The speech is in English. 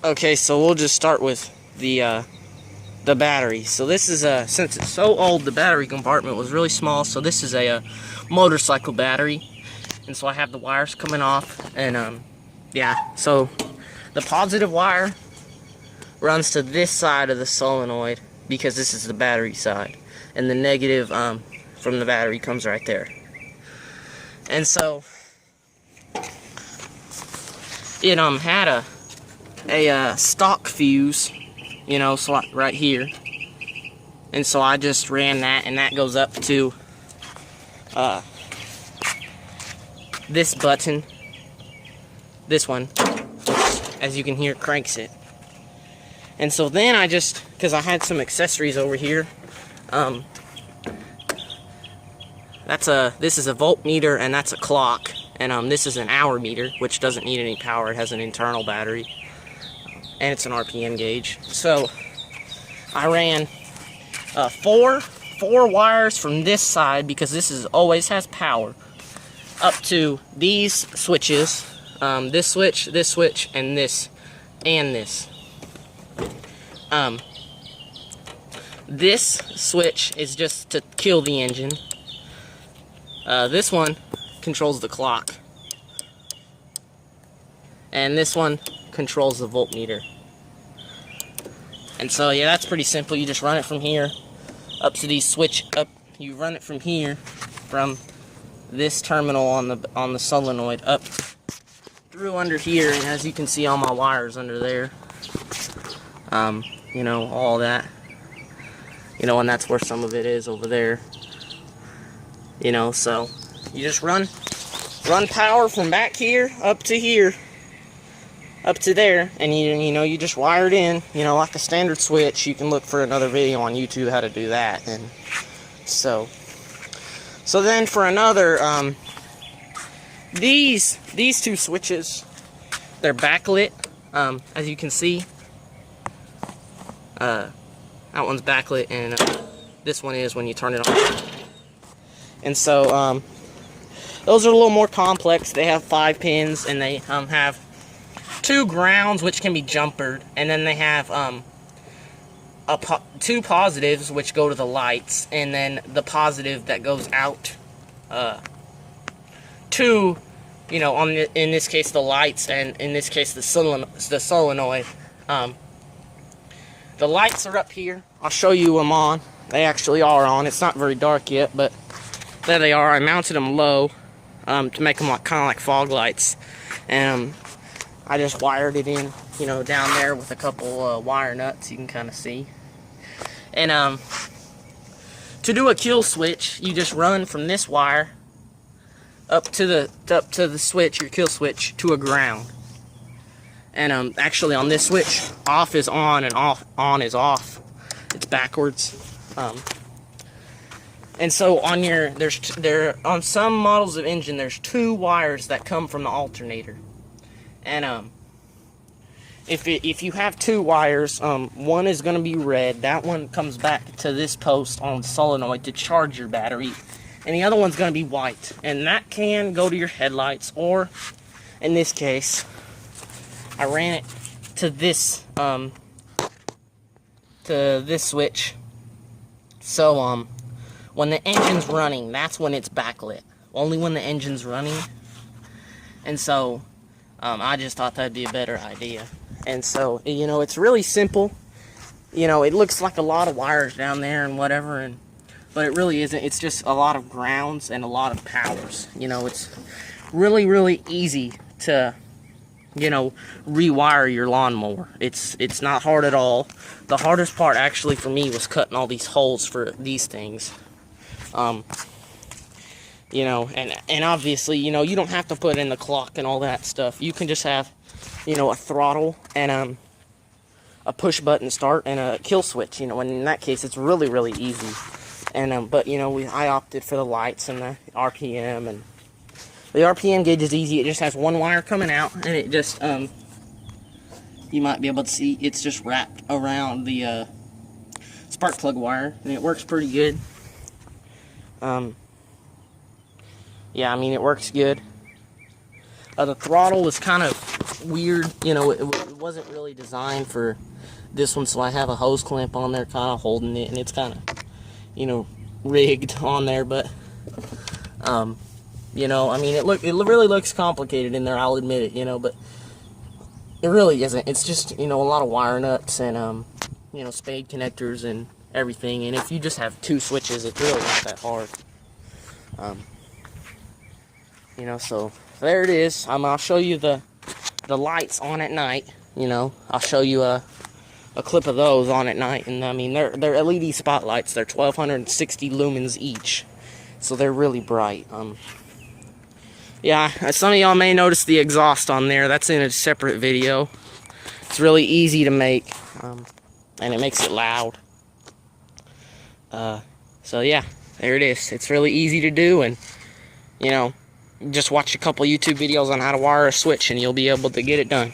Okay, so we'll just start with the battery. So this is since it's so old, the battery compartment was really small. So this is a motorcycle battery, and so I have the wires coming off, and yeah. So the positive wire runs to this side of the solenoid because this is the battery side, and the negative from the battery comes right there. And so it had a stock fuse, you know, slot right here, and so I just ran that, and that goes up to this button, this one, which, as you can hear, cranks it. And so then I just, because I had some accessories over here, this is a voltmeter, and that's a clock, and this is an hour meter, which doesn't need any power. It has an internal battery, and it's an RPM gauge. So I ran four wires from this side, because this always has power, up to these switches, this switch, and this, and this. This switch is just to kill the engine. This one controls the clock, and this one controls the voltmeter. And so, yeah, that's pretty simple. You just run it from here up to these you run it from here, from this terminal on the solenoid, up through under here, and as you can see, all my wires under there, you know, all that, you know, and that's where some of it is over there, you know. So you just run power from back here up to there, and you know, you just wire it in, you know, like a standard switch. You can look for another video on YouTube how to do that. And so then for another, these two switches, they're backlit, as you can see. That one's backlit, and this one is when you turn it on. And so those are a little more complex. They have 5 pins, and they have 2 grounds, which can be jumpered, and then they have 2 positives, which go to the lights, and then the positive that goes out to, you know, in this case the lights, and in this case the solenoid. The lights are up here. I'll show you them on. They actually are on. It's not very dark yet, but there they are. I mounted them low to make them kind of like fog lights, and I just wired it in, you know, down there with a couple wire nuts. You can kind of see. And to do a kill switch, you just run from this wire up to the switch, your kill switch, to a ground. And actually on this switch, off is on and on is off. It's backwards. And so on on some models of engine, there's 2 wires that come from the alternator. And if you have 2 wires, one is going to be red. That one comes back to this post on the solenoid to charge your battery, and the other one's going to be white, and that can go to your headlights, or in this case, I ran it to this switch. So when the engine's running, that's when it's backlit. Only when the engine's running. And so I just thought that'd be a better idea. And so, you know, it's really simple. You know, it looks like a lot of wires down there and whatever, but it really isn't. It's just a lot of grounds and a lot of powers. You know, it's really, really easy to, you know, rewire your lawnmower. It's not hard at all. The hardest part actually for me was cutting all these holes for these things. You know, and obviously, you know, you don't have to put in the clock and all that stuff. You can just have, you know, a throttle and a push button start and a kill switch, you know, and in that case it's really, really easy. And but you know, I opted for the lights and the RPM, and the RPM gauge is easy. It just has 1 wire coming out, and it just you might be able to see it's just wrapped around the spark plug wire, and it works pretty good. Yeah, I mean, it works good. The throttle is kind of weird, you know, it it wasn't really designed for this one, so I have a hose clamp on there kind of holding it, and it's kind of, you know, rigged on there, but you know, I mean, it really looks complicated in there, I'll admit it, you know, but it really isn't. It's just, you know, a lot of wire nuts and you know, spade connectors and everything, and if you just have 2 switches, it's really not that hard. You know, so there it is. I'll show you the lights on at night. You know, I'll show you a clip of those on at night, and I mean, they're LED spotlights. They're 1260 lumens each, so they're really bright. Yeah, some of y'all may notice the exhaust on there. That's in a separate video. It's really easy to make, and it makes it loud. So yeah, there it is. It's really easy to do, and you know, just watch a couple YouTube videos on how to wire a switch and you'll be able to get it done.